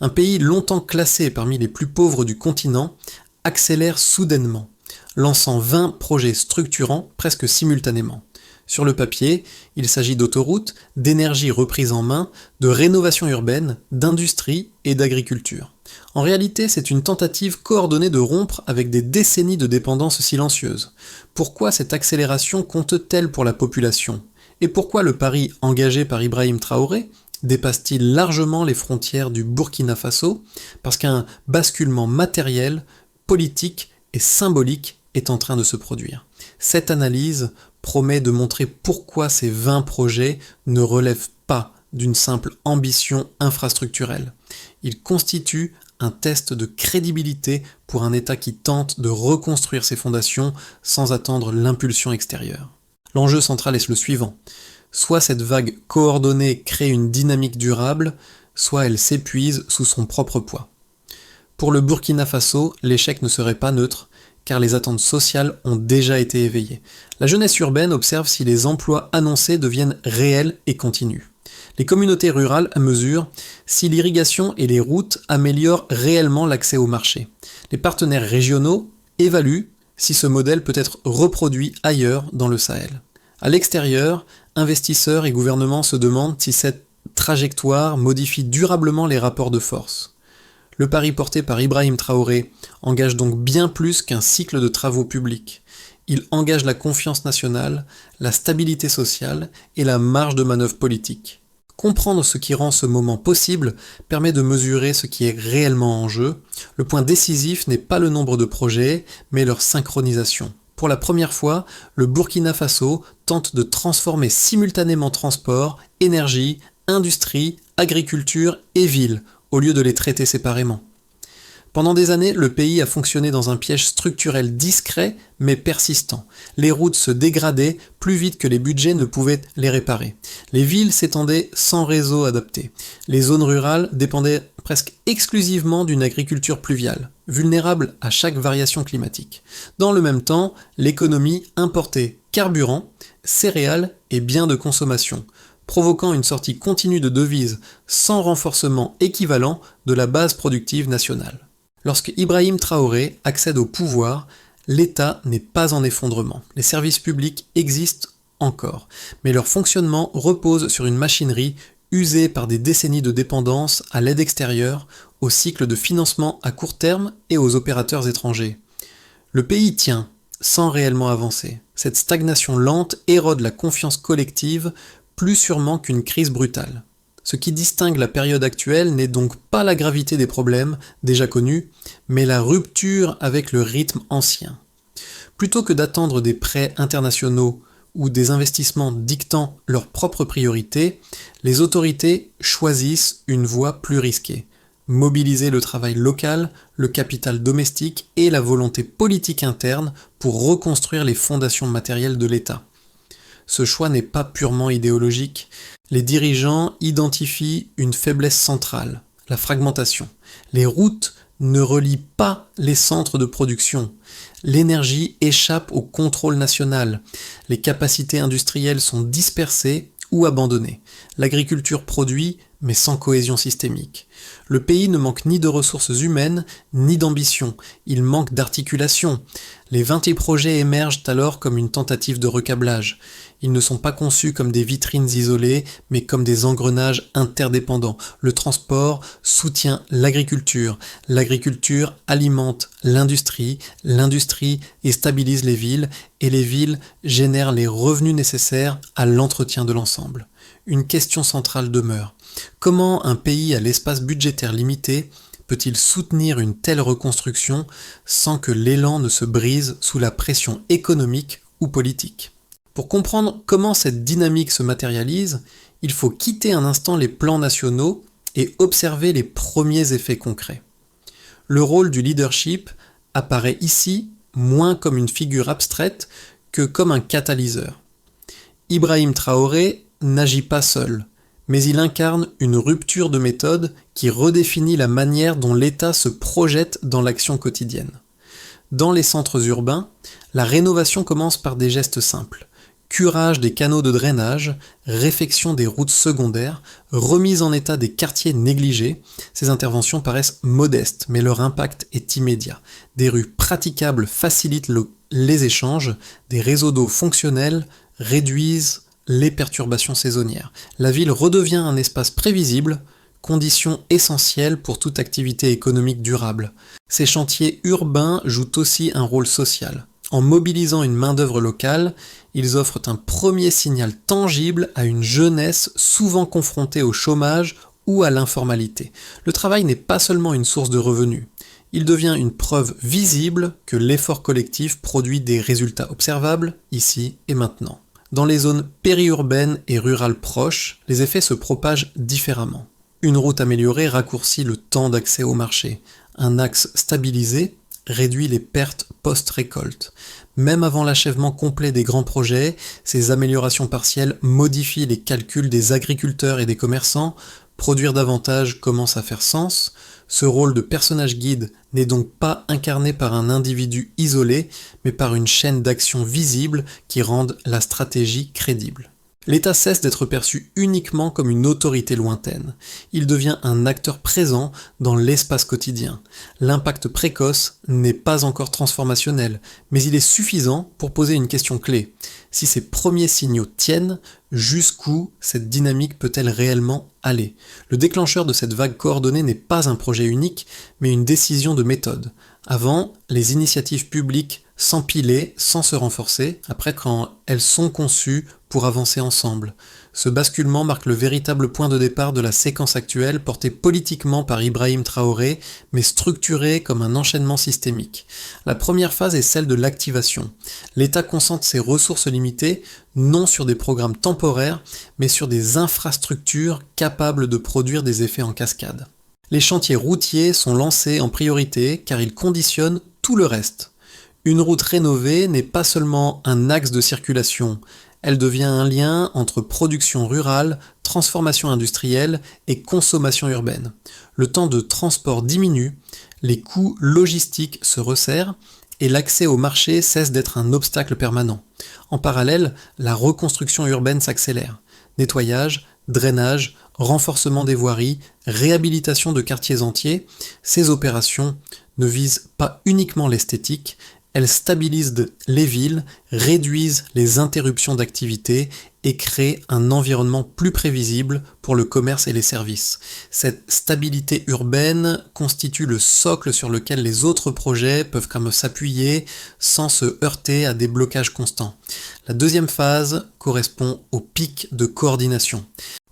Un pays longtemps classé parmi les plus pauvres du continent accélère soudainement, lançant 20 projets structurants presque simultanément. Sur le papier, il s'agit d'autoroutes, d'énergie reprise en main, de rénovation urbaine, d'industrie et d'agriculture. En réalité, c'est une tentative coordonnée de rompre avec des décennies de dépendance silencieuse. Pourquoi cette accélération compte-t-elle pour la population ? Et pourquoi le pari engagé par Ibrahim Traoré dépasse-t-il largement les frontières du Burkina Faso ? Parce qu'un basculement matériel, politique et symbolique est en train de se produire. Cette analyse promet de montrer pourquoi ces 20 projets ne relèvent pas d'une simple ambition infrastructurelle. Ils constituent un test de crédibilité pour un État qui tente de reconstruire ses fondations sans attendre l'impulsion extérieure. L'enjeu central est le suivant. Soit cette vague coordonnée crée une dynamique durable, soit elle s'épuise sous son propre poids. Pour le Burkina Faso, l'échec ne serait pas neutre, car les attentes sociales ont déjà été éveillées. La jeunesse urbaine observe si les emplois annoncés deviennent réels et continus. Les communautés rurales mesurent si l'irrigation et les routes améliorent réellement l'accès au marché. Les partenaires régionaux évaluent si ce modèle peut être reproduit ailleurs dans le Sahel. À l'extérieur, investisseurs et gouvernements se demandent si cette trajectoire modifie durablement les rapports de force. Le pari porté par Ibrahim Traoré engage donc bien plus qu'un cycle de travaux publics. Il engage la confiance nationale, la stabilité sociale et la marge de manœuvre politique. Comprendre ce qui rend ce moment possible permet de mesurer ce qui est réellement en jeu. Le point décisif n'est pas le nombre de projets, mais leur synchronisation. Pour la première fois, le Burkina Faso tente de transformer simultanément transport, énergie, industrie, agriculture et ville, au lieu de les traiter séparément. Pendant des années, le pays a fonctionné dans un piège structurel discret mais persistant. Les routes se dégradaient plus vite que les budgets ne pouvaient les réparer. Les villes s'étendaient sans réseau adapté. Les zones rurales dépendaient presque exclusivement d'une agriculture pluviale, vulnérable à chaque variation climatique. Dans le même temps, l'économie importait carburant, céréales et biens de consommation, provoquant une sortie continue de devises sans renforcement équivalent de la base productive nationale. Lorsque Ibrahim Traoré accède au pouvoir, l'État n'est pas en effondrement. Les services publics existent encore, mais leur fonctionnement repose sur une machinerie usée par des décennies de dépendance à l'aide extérieure, aux cycles de financement à court terme et aux opérateurs étrangers. Le pays tient, sans réellement avancer. Cette stagnation lente érode la confiance collective plus sûrement qu'une crise brutale. Ce qui distingue la période actuelle n'est donc pas la gravité des problèmes déjà connus, mais la rupture avec le rythme ancien. Plutôt que d'attendre des prêts internationaux ou des investissements dictant leurs propres priorités, les autorités choisissent une voie plus risquée. Mobiliser le travail local, le capital domestique et la volonté politique interne pour reconstruire les fondations matérielles de l'État. Ce choix n'est pas purement idéologique. Les dirigeants identifient une faiblesse centrale, la fragmentation. Les routes ne relient pas les centres de production. L'énergie échappe au contrôle national. Les capacités industrielles sont dispersées ou abandonnées. L'agriculture produit, mais sans cohésion systémique. Le pays ne manque ni de ressources humaines, ni d'ambition. Il manque d'articulation. Les 20 projets émergent alors comme une tentative de recablage. Ils ne sont pas conçus comme des vitrines isolées, mais comme des engrenages interdépendants. Le transport soutient l'agriculture. L'agriculture alimente l'industrie. L'industrie stabilise les villes. Et les villes génèrent les revenus nécessaires à l'entretien de l'ensemble. Une question centrale demeure. Comment un pays à l'espace budgétaire limité peut-il soutenir une telle reconstruction sans que l'élan ne se brise sous la pression économique ou politique ? Pour comprendre comment cette dynamique se matérialise, il faut quitter un instant les plans nationaux et observer les premiers effets concrets. Le rôle du leadership apparaît ici moins comme une figure abstraite que comme un catalyseur. Ibrahim Traoré n'agit pas seul, mais il incarne une rupture de méthode qui redéfinit la manière dont l'État se projette dans l'action quotidienne. Dans les centres urbains, la rénovation commence par des gestes simples. curage des canaux de drainage, réfection des routes secondaires, remise en état des quartiers négligés. Ces interventions paraissent modestes, mais leur impact est immédiat. Des rues praticables facilitent les échanges, des réseaux d'eau fonctionnels réduisent les perturbations saisonnières. La ville redevient un espace prévisible, condition essentielle pour toute activité économique durable. Ces chantiers urbains jouent aussi un rôle social. En mobilisant une main-d'œuvre locale, ils offrent un premier signal tangible à une jeunesse souvent confrontée au chômage ou à l'informalité. Le travail n'est pas seulement une source de revenus. Il devient une preuve visible que l'effort collectif produit des résultats observables ici et maintenant. Dans les zones périurbaines et rurales proches, les effets se propagent différemment. Une route améliorée raccourcit le temps d'accès au marché. Un axe stabilisé réduit les pertes post-récolte. Même avant l'achèvement complet des grands projets, ces améliorations partielles modifient les calculs des agriculteurs et des commerçants. Produire davantage commence à faire sens. Ce rôle de personnage guide n'est donc pas incarné par un individu isolé, mais par une chaîne d'actions visibles qui rendent la stratégie crédible. L'État cesse d'être perçu uniquement comme une autorité lointaine. Il devient un acteur présent dans l'espace quotidien. L'impact précoce n'est pas encore transformationnel, mais il est suffisant pour poser une question clé. Si ces premiers signaux tiennent, jusqu'où cette dynamique peut-elle réellement aller ? Le déclencheur de cette vague coordonnée n'est pas un projet unique, mais une décision de méthode. Avant, les initiatives publiques s'empilaient sans se renforcer, après quand elles sont conçues pour avancer ensemble. Ce basculement marque le véritable point de départ de la séquence actuelle, portée politiquement par Ibrahim Traoré, mais structurée comme un enchaînement systémique. La première phase est celle de l'activation. L'État concentre ses ressources limitées, non sur des programmes temporaires, mais sur des infrastructures capables de produire des effets en cascade. Les chantiers routiers sont lancés en priorité car ils conditionnent tout le reste. Une route rénovée n'est pas seulement un axe de circulation, elle devient un lien entre production rurale, transformation industrielle et consommation urbaine. Le temps de transport diminue, les coûts logistiques se resserrent et l'accès au marché cesse d'être un obstacle permanent. En parallèle, la reconstruction urbaine s'accélère. Nettoyage, drainage, renforcement des voiries, réhabilitation de quartiers entiers, ces opérations ne visent pas uniquement l'esthétique, elles stabilisent les villes, réduisent les interruptions d'activité et créent un environnement plus prévisible pour le commerce et les services. Cette stabilité urbaine constitue le socle sur lequel les autres projets peuvent comme s'appuyer sans se heurter à des blocages constants. La deuxième phase correspond au pic de coordination.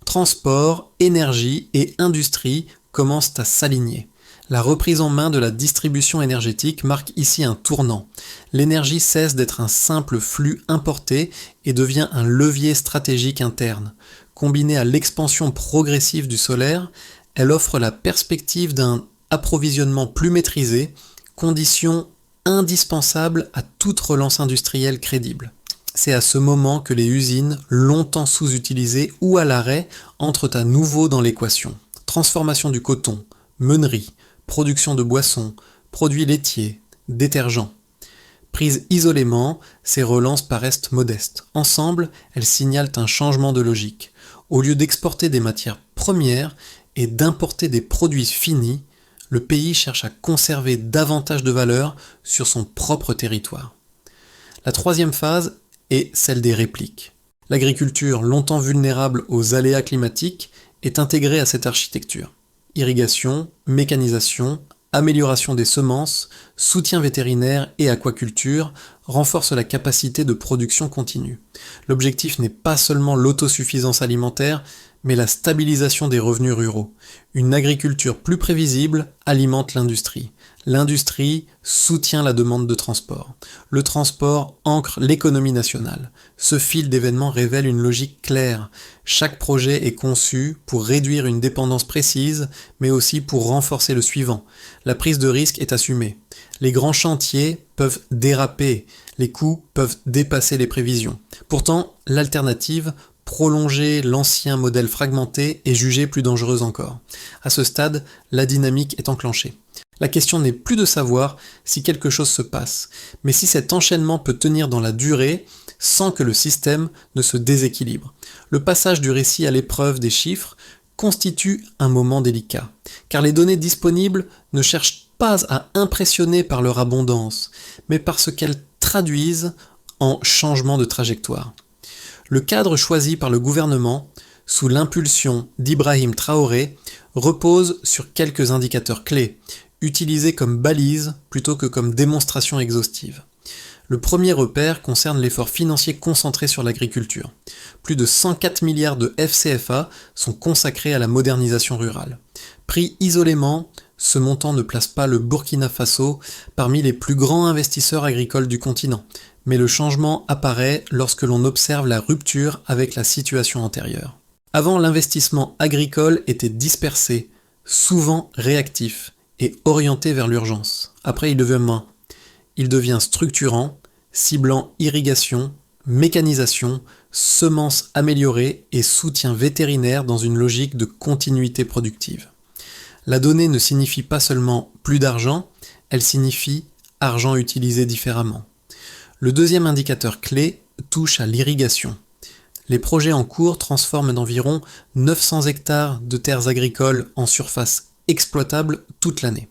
Transport, énergie et industrie commencent à s'aligner. La reprise en main de la distribution énergétique marque ici un tournant. L'énergie cesse d'être un simple flux importé et devient un levier stratégique interne. Combinée à l'expansion progressive du solaire, elle offre la perspective d'un approvisionnement plus maîtrisé, condition indispensable à toute relance industrielle crédible. C'est à ce moment que les usines, longtemps sous-utilisées ou à l'arrêt, entrent à nouveau dans l'équation. Transformation du coton, meunerie, production de boissons, produits laitiers, détergents. Prises isolément, ces relances paraissent modestes. Ensemble, elles signalent un changement de logique. Au lieu d'exporter des matières premières et d'importer des produits finis, le pays cherche à conserver davantage de valeur sur son propre territoire. La troisième phase est celle des répliques. L'agriculture, longtemps vulnérable aux aléas climatiques, est intégrée à cette architecture. Irrigation, mécanisation, amélioration des semences, soutien vétérinaire et aquaculture renforcent la capacité de production continue. L'objectif n'est pas seulement l'autosuffisance alimentaire, mais la stabilisation des revenus ruraux. Une agriculture plus prévisible alimente l'industrie. L'industrie soutient la demande de transport. Le transport ancre l'économie nationale. Ce fil d'événements révèle une logique claire. Chaque projet est conçu pour réduire une dépendance précise, mais aussi pour renforcer le suivant. La prise de risque est assumée. Les grands chantiers peuvent déraper, les coûts peuvent dépasser les prévisions. Pourtant, l'alternative, prolonger l'ancien modèle fragmenté, est jugée plus dangereuse encore. À ce stade, la dynamique est enclenchée. La question n'est plus de savoir si quelque chose se passe, mais si cet enchaînement peut tenir dans la durée sans que le système ne se déséquilibre. Le passage du récit à l'épreuve des chiffres constitue un moment délicat, car les données disponibles ne cherchent pas à impressionner par leur abondance, mais par ce qu'elles traduisent en changement de trajectoire. Le cadre choisi par le gouvernement, sous l'impulsion d'Ibrahim Traoré, repose sur quelques indicateurs clés, utilisés comme balise plutôt que comme démonstration exhaustive. Le premier repère concerne l'effort financier concentré sur l'agriculture. Plus de 104 milliards de FCFA sont consacrés à la modernisation rurale. Pris isolément, ce montant ne place pas le Burkina Faso parmi les plus grands investisseurs agricoles du continent, mais le changement apparaît lorsque l'on observe la rupture avec la situation antérieure. Avant, l'investissement agricole était dispersé, souvent réactif et orienté vers l'urgence. Après, il devient structurant, ciblant irrigation, mécanisation, semences améliorées et soutien vétérinaire dans une logique de continuité productive. La donnée ne signifie pas seulement plus d'argent, elle signifie argent utilisé différemment. Le deuxième indicateur clé touche à l'irrigation. Les projets en cours transforment d'environ 900 hectares de terres agricoles en surface exploitable toute l'année.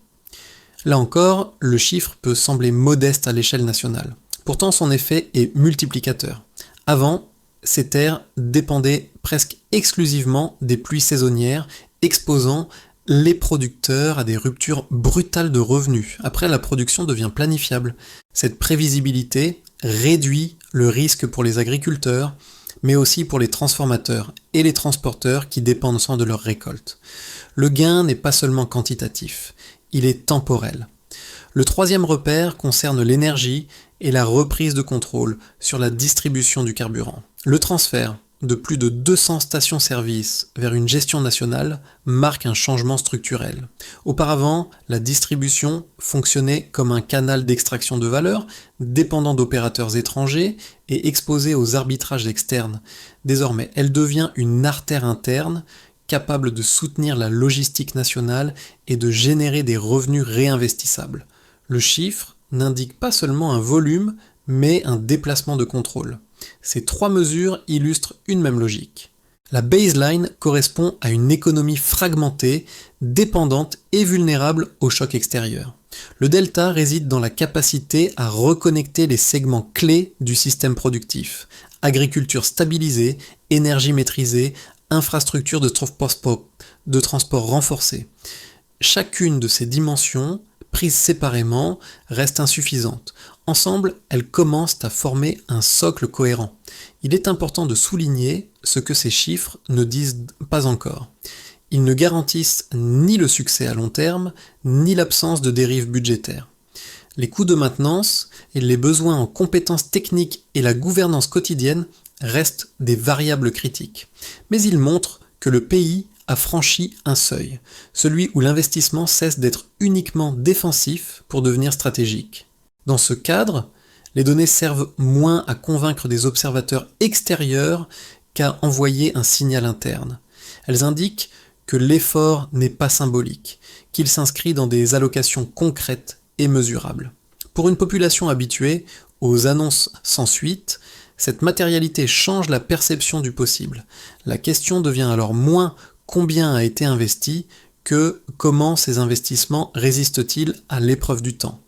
Là encore, le chiffre peut sembler modeste à l'échelle nationale. Pourtant, son effet est multiplicateur. Avant, ces terres dépendaient presque exclusivement des pluies saisonnières, exposant les producteurs à des ruptures brutales de revenus. Après, la production devient planifiable. Cette prévisibilité réduit le risque pour les agriculteurs, mais aussi pour les transformateurs et les transporteurs qui dépendent sans de leur récolte. Le gain n'est pas seulement quantitatif, il est temporel. Le troisième repère concerne l'énergie et la reprise de contrôle sur la distribution du carburant. Le transfert de plus de 200 stations-service vers une gestion nationale marque un changement structurel. Auparavant, la distribution fonctionnait comme un canal d'extraction de valeur, dépendant d'opérateurs étrangers et exposé aux arbitrages externes. Désormais, elle devient une artère interne, capable de soutenir la logistique nationale et de générer des revenus réinvestissables. Le chiffre n'indique pas seulement un volume, mais un déplacement de contrôle. Ces trois mesures illustrent une même logique. La baseline correspond à une économie fragmentée, dépendante et vulnérable aux chocs extérieurs. Le delta réside dans la capacité à reconnecter les segments clés du système productif. Agriculture stabilisée, énergie maîtrisée, infrastructures de transport renforcées. Chacune de ces dimensions, prises séparément, reste insuffisante. Ensemble, elles commencent à former un socle cohérent. Il est important de souligner ce que ces chiffres ne disent pas encore. Ils ne garantissent ni le succès à long terme, ni l'absence de dérives budgétaires. Les coûts de maintenance et les besoins en compétences techniques et la gouvernance quotidienne restent des variables critiques. Mais ils montrent que le pays a franchi un seuil, celui où l'investissement cesse d'être uniquement défensif pour devenir stratégique. Dans ce cadre, les données servent moins à convaincre des observateurs extérieurs qu'à envoyer un signal interne. Elles indiquent que l'effort n'est pas symbolique, qu'il s'inscrit dans des allocations concrètes et mesurables. Pour une population habituée aux annonces sans suite, cette matérialité change la perception du possible. La question devient alors moins combien a été investi que comment ces investissements résistent-ils à l'épreuve du temps.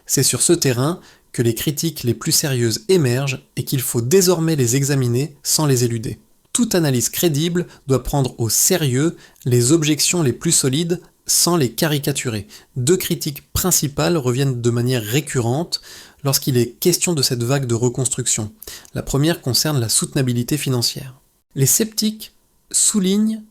C'est sur ce terrain que les critiques les plus sérieuses émergent et qu'il faut désormais les examiner sans les éluder. Toute analyse crédible doit prendre au sérieux les objections les plus solides sans les caricaturer. Deux critiques principales reviennent de manière récurrente lorsqu'il est question de cette vague de reconstruction. La première concerne la soutenabilité financière. Les sceptiques soulignent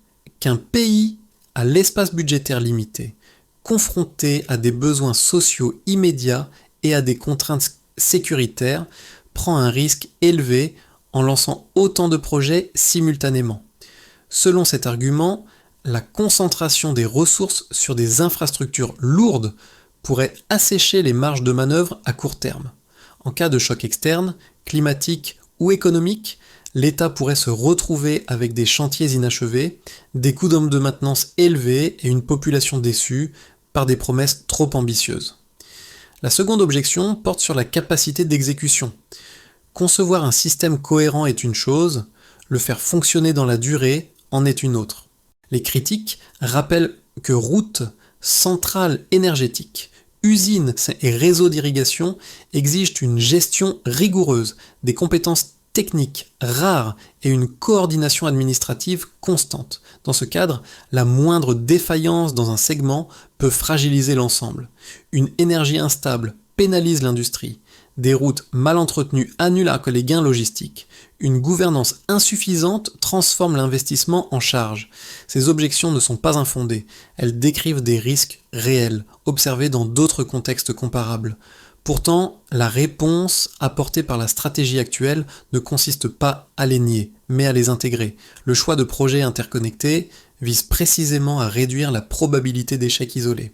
qu'un pays à l'espace budgétaire limité, confronté à des besoins sociaux immédiats et à des contraintes sécuritaires, prend un risque élevé en lançant autant de projets simultanément. Selon cet argument, la concentration des ressources sur des infrastructures lourdes pourrait assécher les marges de manœuvre à court terme. En cas de choc externe, climatique ou économique, l'État pourrait se retrouver avec des chantiers inachevés, des coûts d'hommes de maintenance élevés et une population déçue, par des promesses trop ambitieuses. La seconde objection porte sur la capacité d'exécution. Concevoir un système cohérent est une chose, le faire fonctionner dans la durée en est une autre. Les critiques rappellent que routes, centrales énergétiques, usines et réseaux d'irrigation exigent une gestion rigoureuse, des compétences techniques rares et une coordination administrative constante. Dans ce cadre, la moindre défaillance dans un segment peut fragiliser l'ensemble. Une énergie instable pénalise l'industrie. Des routes mal entretenues annulent les gains logistiques. Une gouvernance insuffisante transforme l'investissement en charge. Ces objections ne sont pas infondées. Elles décrivent des risques réels, observés dans d'autres contextes comparables. Pourtant, la réponse apportée par la stratégie actuelle ne consiste pas à les nier, mais à les intégrer. Le choix de projets interconnectés vise précisément à réduire la probabilité d'échec isolé.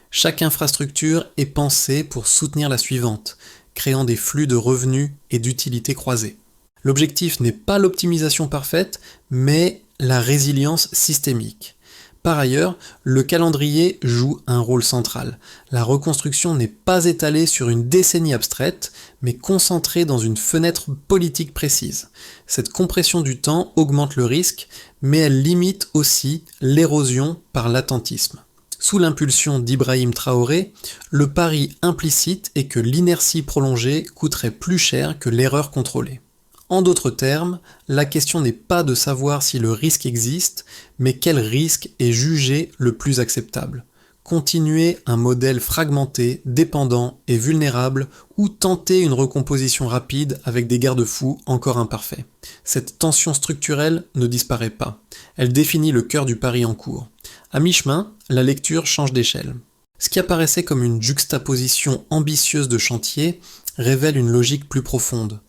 Chaque infrastructure est pensée pour soutenir la suivante, créant des flux de revenus et d'utilité croisés. L'objectif n'est pas l'optimisation parfaite, mais la résilience systémique. Par ailleurs, le calendrier joue un rôle central. La reconstruction n'est pas étalée sur une décennie abstraite, mais concentrée dans une fenêtre politique précise. Cette compression du temps augmente le risque, mais elle limite aussi l'érosion par l'attentisme. Sous l'impulsion d'Ibrahim Traoré, le pari implicite est que l'inertie prolongée coûterait plus cher que l'erreur contrôlée. En d'autres termes, la question n'est pas de savoir si le risque existe, mais quel risque est jugé le plus acceptable. Continuer un modèle fragmenté, dépendant et vulnérable, ou tenter une recomposition rapide avec des garde-fous encore imparfaits. Cette tension structurelle ne disparaît pas. Elle définit le cœur du pari en cours. À mi-chemin, la lecture change d'échelle. Ce qui apparaissait comme une juxtaposition ambitieuse de chantier révèle une logique plus profonde.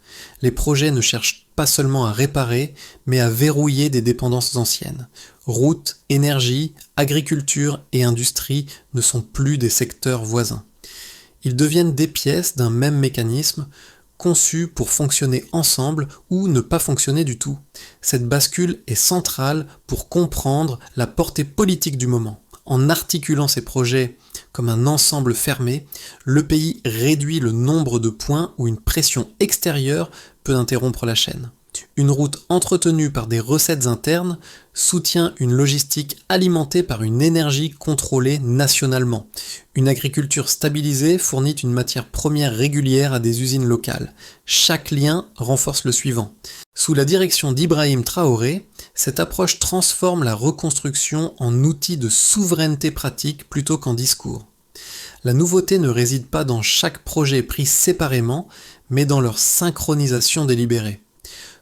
Les projets ne cherchent pas seulement à réparer, mais à verrouiller des dépendances anciennes. Routes, énergie, agriculture et industrie ne sont plus des secteurs voisins. Ils deviennent des pièces d'un même mécanisme, conçus pour fonctionner ensemble ou ne pas fonctionner du tout. Cette bascule est centrale pour comprendre la portée politique du moment. En articulant ces projets comme un ensemble fermé, le pays réduit le nombre de points où une pression extérieure peut interrompre la chaîne. Une route entretenue par des recettes internes soutient une logistique alimentée par une énergie contrôlée nationalement. Une agriculture stabilisée fournit une matière première régulière à des usines locales. Chaque lien renforce le suivant. Sous la direction d'Ibrahim Traoré, cette approche transforme la reconstruction en outil de souveraineté pratique plutôt qu'en discours. La nouveauté ne réside pas dans chaque projet pris séparément, mais dans leur synchronisation délibérée.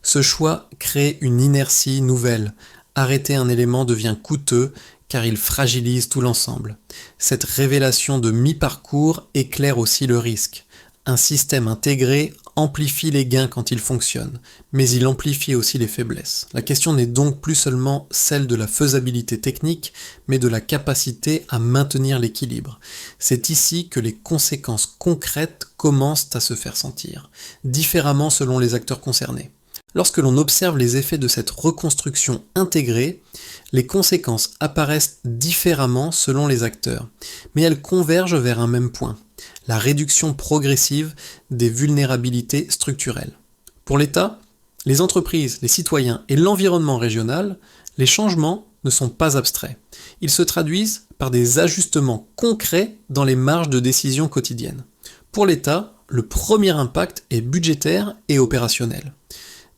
Ce choix crée une inertie nouvelle. Arrêter un élément devient coûteux car il fragilise tout l'ensemble. Cette révélation de mi-parcours éclaire aussi le risque. Un système intégré amplifie les gains quand il fonctionne, mais il amplifie aussi les faiblesses. La question n'est donc plus seulement celle de la faisabilité technique, mais de la capacité à maintenir l'équilibre. C'est ici que les conséquences concrètes commencent à se faire sentir, différemment selon les acteurs concernés. Lorsque l'on observe les effets de cette reconstruction intégrée, les conséquences apparaissent différemment selon les acteurs, mais elles convergent vers un même point, la réduction progressive des vulnérabilités structurelles. Pour l'État, les entreprises, les citoyens et l'environnement régional, les changements ne sont pas abstraits. Ils se traduisent par des ajustements concrets dans les marges de décision quotidiennes. Pour l'État, le premier impact est budgétaire et opérationnel.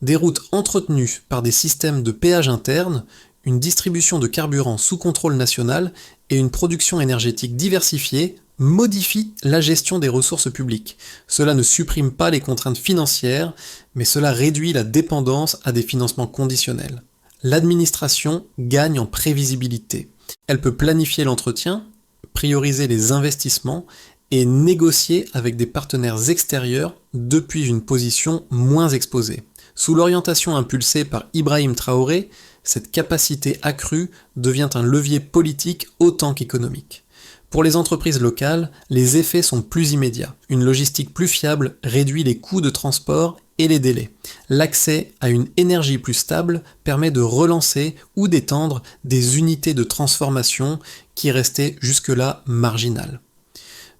Des routes entretenues par des systèmes de péage internes, une distribution de carburant sous contrôle national et une production énergétique diversifiée modifient la gestion des ressources publiques. Cela ne supprime pas les contraintes financières, mais cela réduit la dépendance à des financements conditionnels. L'administration gagne en prévisibilité. Elle peut planifier l'entretien, prioriser les investissements et négocier avec des partenaires extérieurs depuis une position moins exposée. Sous l'orientation impulsée par Ibrahim Traoré, cette capacité accrue devient un levier politique autant qu'économique. Pour les entreprises locales, les effets sont plus immédiats. Une logistique plus fiable réduit les coûts de transport et les délais. L'accès à une énergie plus stable permet de relancer ou d'étendre des unités de transformation qui restaient jusque-là marginales.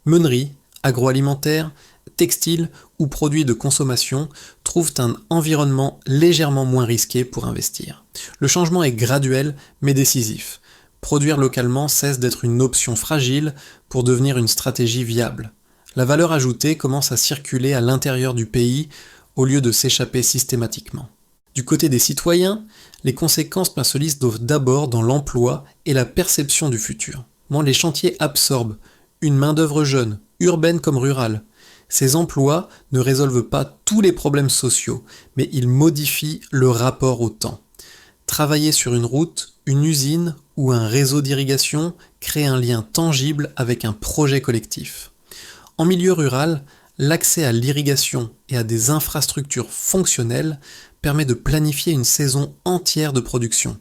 Meuneries, agroalimentaire, textiles ou produits de consommation trouvent un environnement légèrement moins risqué pour investir. Le changement est graduel mais décisif. Produire localement cesse d'être une option fragile pour devenir une stratégie viable. La valeur ajoutée commence à circuler à l'intérieur du pays au lieu de s'échapper systématiquement. Du côté des citoyens, les conséquences se lisent d'abord dans l'emploi et la perception du futur. Les chantiers absorbent une main-d'œuvre jeune, urbaine comme rurale. Ces emplois ne résolvent pas tous les problèmes sociaux, mais ils modifient le rapport au temps. Travailler sur une route, une usine ou un réseau d'irrigation crée un lien tangible avec un projet collectif. En milieu rural, l'accès à l'irrigation et à des infrastructures fonctionnelles permet de planifier une saison entière de production.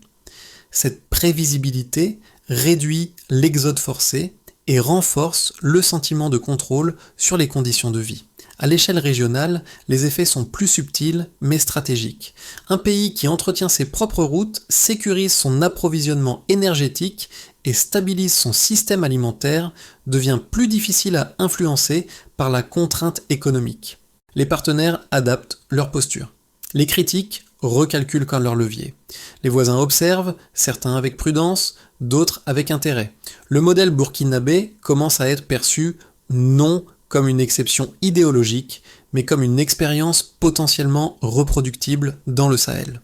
Cette prévisibilité réduit l'exode forcé et renforce le sentiment de contrôle sur les conditions de vie. À l'échelle régionale, les effets sont plus subtils mais stratégiques. Un pays qui entretient ses propres routes sécurise son approvisionnement énergétique et stabilise son système alimentaire devient plus difficile à influencer par la contrainte économique. Les partenaires adaptent leur posture. Les critiques recalculent quand leur levier. Les voisins observent, certains avec prudence, d'autres avec intérêt. Le modèle burkinabé commence à être perçu non comme une exception idéologique, mais comme une expérience potentiellement reproductible dans le Sahel.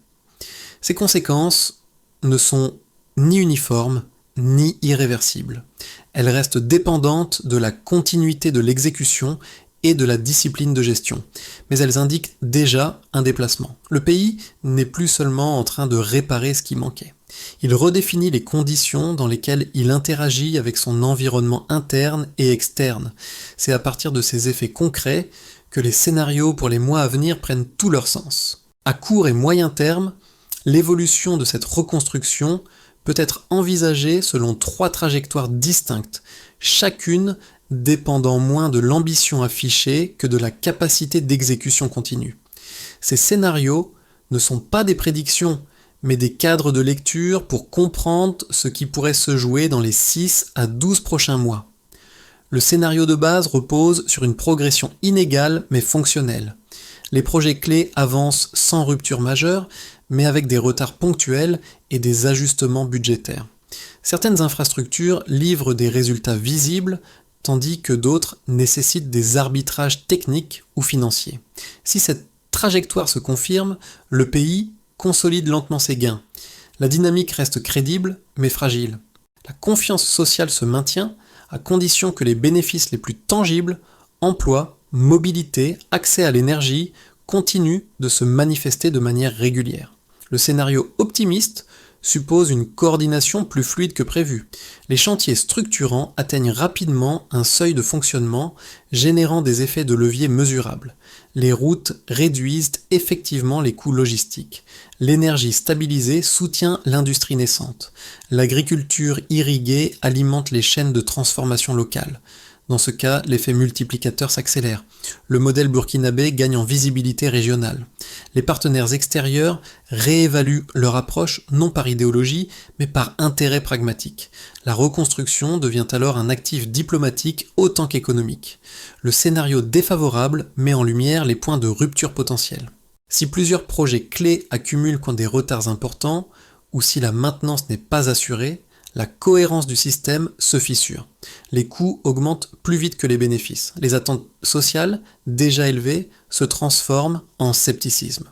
Ces conséquences ne sont ni uniformes, ni irréversibles. Elles restent dépendantes de la continuité de l'exécution et de la discipline de gestion, mais elles indiquent déjà un déplacement. Le pays n'est plus seulement en train de réparer ce qui manquait. Il redéfinit les conditions dans lesquelles il interagit avec son environnement interne et externe. C'est à partir de ces effets concrets que les scénarios pour les mois à venir prennent tout leur sens. À court et moyen terme, l'évolution de cette reconstruction peut être envisagée selon 3 trajectoires distinctes, chacune dépendant moins de l'ambition affichée que de la capacité d'exécution continue. Ces scénarios ne sont pas des prédictions, mais des cadres de lecture pour comprendre ce qui pourrait se jouer dans les 6 à 12 prochains mois. Le scénario de base repose sur une progression inégale mais fonctionnelle. Les projets clés avancent sans rupture majeure, mais avec des retards ponctuels et des ajustements budgétaires. Certaines infrastructures livrent des résultats visibles, tandis que d'autres nécessitent des arbitrages techniques ou financiers. Si cette trajectoire se confirme, le pays consolide lentement ses gains. La dynamique reste crédible, mais fragile. La confiance sociale se maintient, à condition que les bénéfices les plus tangibles, emploi, mobilité, accès à l'énergie, continuent de se manifester de manière régulière. Le scénario optimiste suppose une coordination plus fluide que prévu. Les chantiers structurants atteignent rapidement un seuil de fonctionnement, générant des effets de levier mesurables. Les routes réduisent effectivement les coûts logistiques. L'énergie stabilisée soutient l'industrie naissante. L'agriculture irriguée alimente les chaînes de transformation locales. Dans ce cas, l'effet multiplicateur s'accélère. Le modèle burkinabé gagne en visibilité régionale. Les partenaires extérieurs réévaluent leur approche non par idéologie, mais par intérêt pragmatique. La reconstruction devient alors un actif diplomatique autant qu'économique. Le scénario défavorable met en lumière les points de rupture potentiels. Si plusieurs projets clés accumulent des retards importants, ou si la maintenance n'est pas assurée, la cohérence du système se fissure. Les coûts augmentent plus vite que les bénéfices. Les attentes sociales, déjà élevées, se transforment en scepticisme.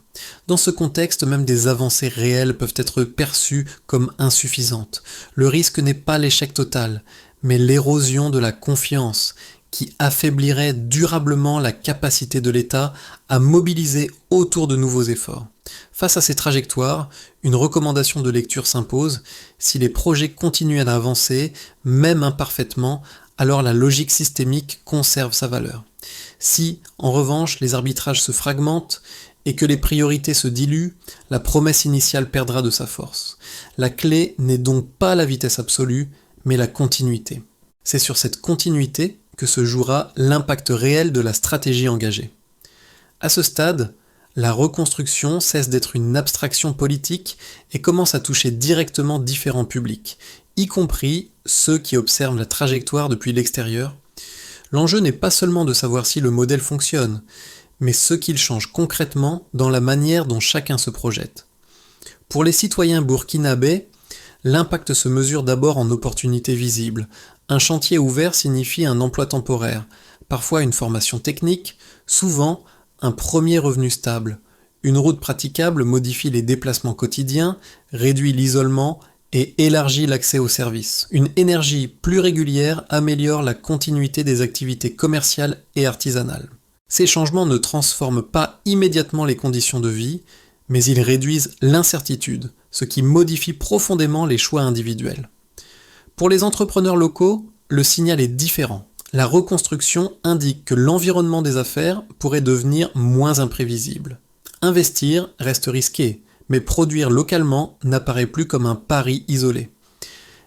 Dans ce contexte, même des avancées réelles peuvent être perçues comme insuffisantes. Le risque n'est pas l'échec total, mais l'érosion de la confiance, qui affaiblirait durablement la capacité de l'État à mobiliser autour de nouveaux efforts. Face à ces trajectoires, une recommandation de lecture s'impose. Si les projets continuent à avancer, même imparfaitement, alors la logique systémique conserve sa valeur. Si, en revanche, les arbitrages se fragmentent et que les priorités se diluent, la promesse initiale perdra de sa force. La clé n'est donc pas la vitesse absolue, mais la continuité. C'est sur cette continuité que se jouera l'impact réel de la stratégie engagée. À ce stade, la reconstruction cesse d'être une abstraction politique et commence à toucher directement différents publics, y compris ceux qui observent la trajectoire depuis l'extérieur. L'enjeu n'est pas seulement de savoir si le modèle fonctionne, mais ce qu'il change concrètement dans la manière dont chacun se projette. Pour les citoyens burkinabés, l'impact se mesure d'abord en opportunités visibles. Un chantier ouvert signifie un emploi temporaire, parfois une formation technique, souvent un premier revenu stable. Une route praticable modifie les déplacements quotidiens, réduit l'isolement et élargit l'accès aux services. Une énergie plus régulière améliore la continuité des activités commerciales et artisanales. Ces changements ne transforment pas immédiatement les conditions de vie, mais ils réduisent l'incertitude, ce qui modifie profondément les choix individuels. Pour les entrepreneurs locaux, le signal est différent. La reconstruction indique que l'environnement des affaires pourrait devenir moins imprévisible. Investir reste risqué, mais produire localement n'apparaît plus comme un pari isolé.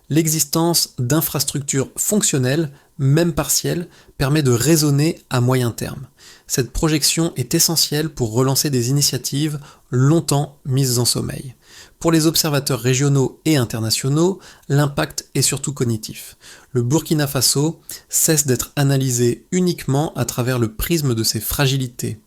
L'existence d'infrastructures fonctionnelles, même partielles, permet de raisonner à moyen terme. Cette projection est essentielle pour relancer des initiatives longtemps mises en sommeil. Pour les observateurs régionaux et internationaux, l'impact est surtout cognitif. Le Burkina Faso cesse d'être analysé uniquement à travers le prisme de ses fragilités.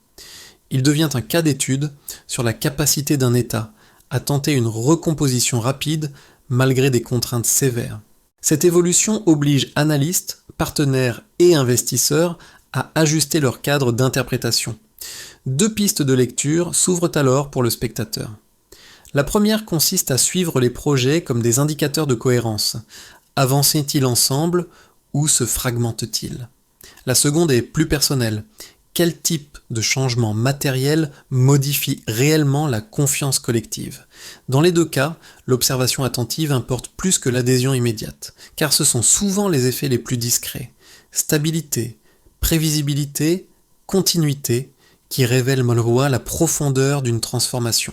Il devient un cas d'étude sur la capacité d'un État à tenter une recomposition rapide malgré des contraintes sévères. Cette évolution oblige analystes, partenaires et investisseurs à ajuster leur cadre d'interprétation. Deux pistes de lecture s'ouvrent alors pour le spectateur. La première consiste à suivre les projets comme des indicateurs de cohérence. Avancent-ils ensemble ou se fragmentent-ils ? La seconde est plus personnelle. Quel type de changement matériel modifie réellement la confiance collective ? Dans les deux cas, l'observation attentive importe plus que l'adhésion immédiate, car ce sont souvent les effets les plus discrets. Stabilité, prévisibilité, continuité, qui révèlent malgré la profondeur d'une transformation.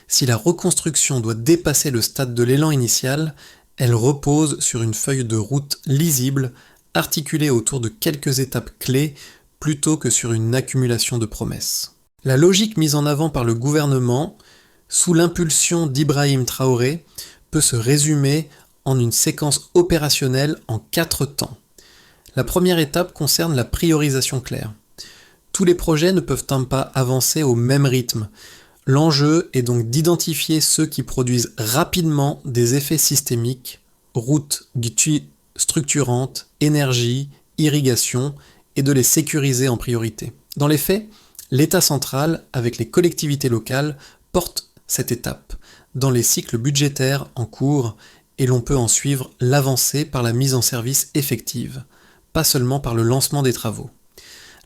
Si la reconstruction doit dépasser le stade de l'élan initial, elle repose sur une feuille de route lisible, articulée autour de quelques étapes clés, plutôt que sur une accumulation de promesses. La logique mise en avant par le gouvernement, sous l'impulsion d'Ibrahim Traoré, peut se résumer en une séquence opérationnelle en 4 temps. La première étape concerne la priorisation claire. Tous les projets ne peuvent pas avancer au même rythme. L'enjeu est donc d'identifier ceux qui produisent rapidement des effets systémiques, routes structurantes, énergie, irrigation, et de les sécuriser en priorité. Dans les faits, l'État central, avec les collectivités locales, porte cette étape dans les cycles budgétaires en cours et l'on peut en suivre l'avancée par la mise en service effective, pas seulement par le lancement des travaux.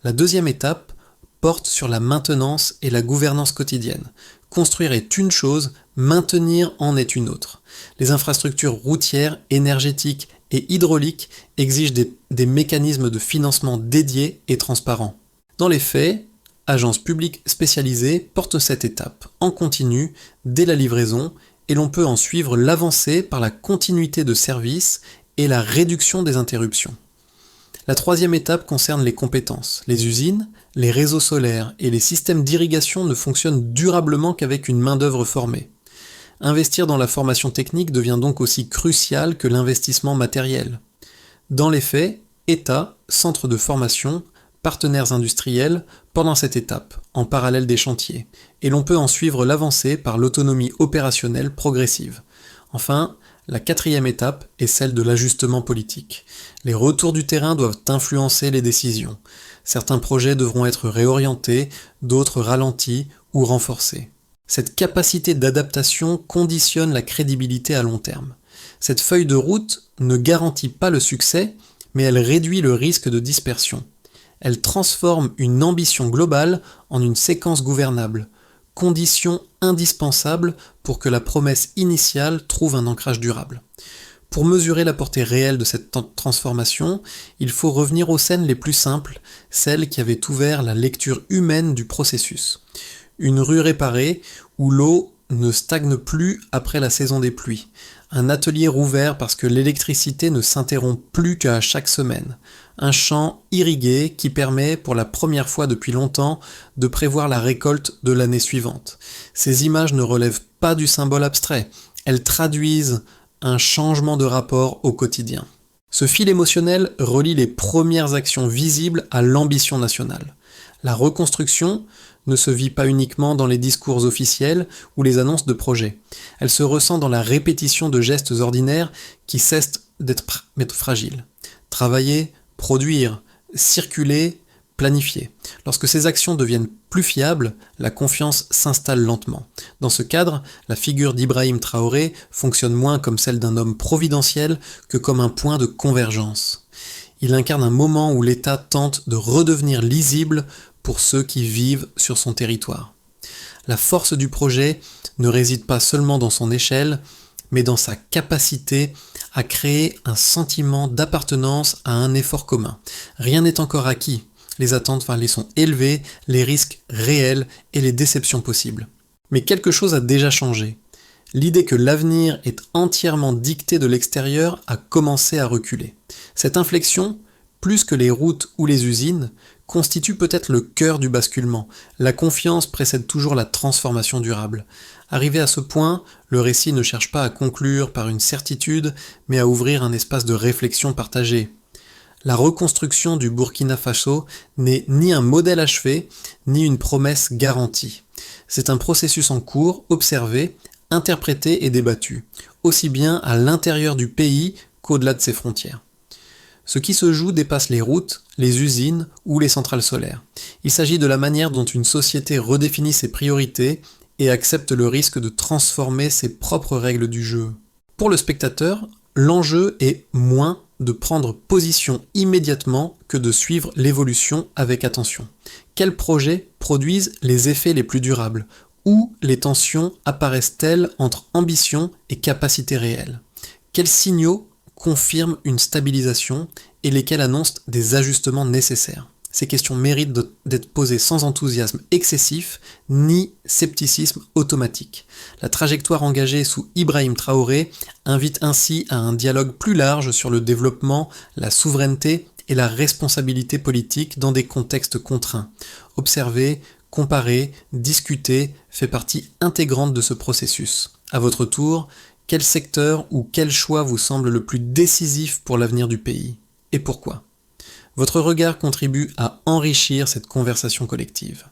La deuxième étape porte sur la maintenance et la gouvernance quotidienne. Construire est une chose, maintenir en est une autre. Les infrastructures routières, énergétiques et hydrauliques exigent des mécanismes de financement dédiés et transparents. Dans les faits, agences publiques spécialisées portent cette étape en continu dès la livraison et l'on peut en suivre l'avancée par la continuité de service et la réduction des interruptions. La troisième étape concerne les compétences. Les usines, les réseaux solaires et les systèmes d'irrigation ne fonctionnent durablement qu'avec une main-d'œuvre formée. Investir dans la formation technique devient donc aussi crucial que l'investissement matériel. Dans les faits, État, centres de formation, partenaires industriels pendant cette étape, en parallèle des chantiers, et l'on peut en suivre l'avancée par l'autonomie opérationnelle progressive. Enfin, la quatrième étape est celle de l'ajustement politique. Les retours du terrain doivent influencer les décisions. Certains projets devront être réorientés, d'autres ralentis ou renforcés. Cette capacité d'adaptation conditionne la crédibilité à long terme. Cette feuille de route ne garantit pas le succès, mais elle réduit le risque de dispersion. Elle transforme une ambition globale en une séquence gouvernable, condition indispensable pour que la promesse initiale trouve un ancrage durable. Pour mesurer la portée réelle de cette transformation, il faut revenir aux scènes les plus simples, celles qui avaient ouvert la lecture humaine du processus. Une rue réparée où l'eau ne stagne plus après la saison des pluies. Un atelier rouvert parce que l'électricité ne s'interrompt plus qu'à chaque semaine. Un champ irrigué qui permet, pour la première fois depuis longtemps, de prévoir la récolte de l'année suivante. Ces images ne relèvent pas du symbole abstrait, elles traduisent un changement de rapport au quotidien. Ce fil émotionnel relie les premières actions visibles à l'ambition nationale. La reconstruction ne se vit pas uniquement dans les discours officiels ou les annonces de projets. Elle se ressent dans la répétition de gestes ordinaires qui cessent d'être fragiles. Travailler, produire, circuler, planifier. Lorsque ces actions deviennent plus fiables, la confiance s'installe lentement. Dans ce cadre, la figure d'Ibrahim Traoré fonctionne moins comme celle d'un homme providentiel que comme un point de convergence. Il incarne un moment où l'État tente de redevenir lisible pour ceux qui vivent sur son territoire. La force du projet ne réside pas seulement dans son échelle, mais dans sa capacité à créer un sentiment d'appartenance à un effort commun. Rien n'est encore acquis. Les attentes sont élevées, les risques réels et les déceptions possibles. Mais quelque chose a déjà changé. L'idée que l'avenir est entièrement dicté de l'extérieur a commencé à reculer. Cette inflexion, plus que les routes ou les usines, constitue peut-être le cœur du basculement. La confiance précède toujours la transformation durable. Arrivé à ce point, le récit ne cherche pas à conclure par une certitude, mais à ouvrir un espace de réflexion partagée. La reconstruction du Burkina Faso n'est ni un modèle achevé, ni une promesse garantie. C'est un processus en cours, observé, interprété et débattu, aussi bien à l'intérieur du pays qu'au-delà de ses frontières. Ce qui se joue dépasse les routes, les usines ou les centrales solaires. Il s'agit de la manière dont une société redéfinit ses priorités et accepte le risque de transformer ses propres règles du jeu. Pour le spectateur, l'enjeu est moins de prendre position immédiatement que de suivre l'évolution avec attention. Quels projets produisent les effets les plus durables? Où les tensions apparaissent-elles entre ambition et capacité réelle? Quels signaux confirment une stabilisation et lesquels annoncent des ajustements nécessaires? Ces questions méritent d'être posées sans enthousiasme excessif ni scepticisme automatique. La trajectoire engagée sous Ibrahim Traoré invite ainsi à un dialogue plus large sur le développement, la souveraineté et la responsabilité politique dans des contextes contraints. Observer, comparer, discuter fait partie intégrante de ce processus. À votre tour, quel secteur ou quel choix vous semble le plus décisif pour l'avenir du pays? Et pourquoi? Votre regard contribue à enrichir cette conversation collective.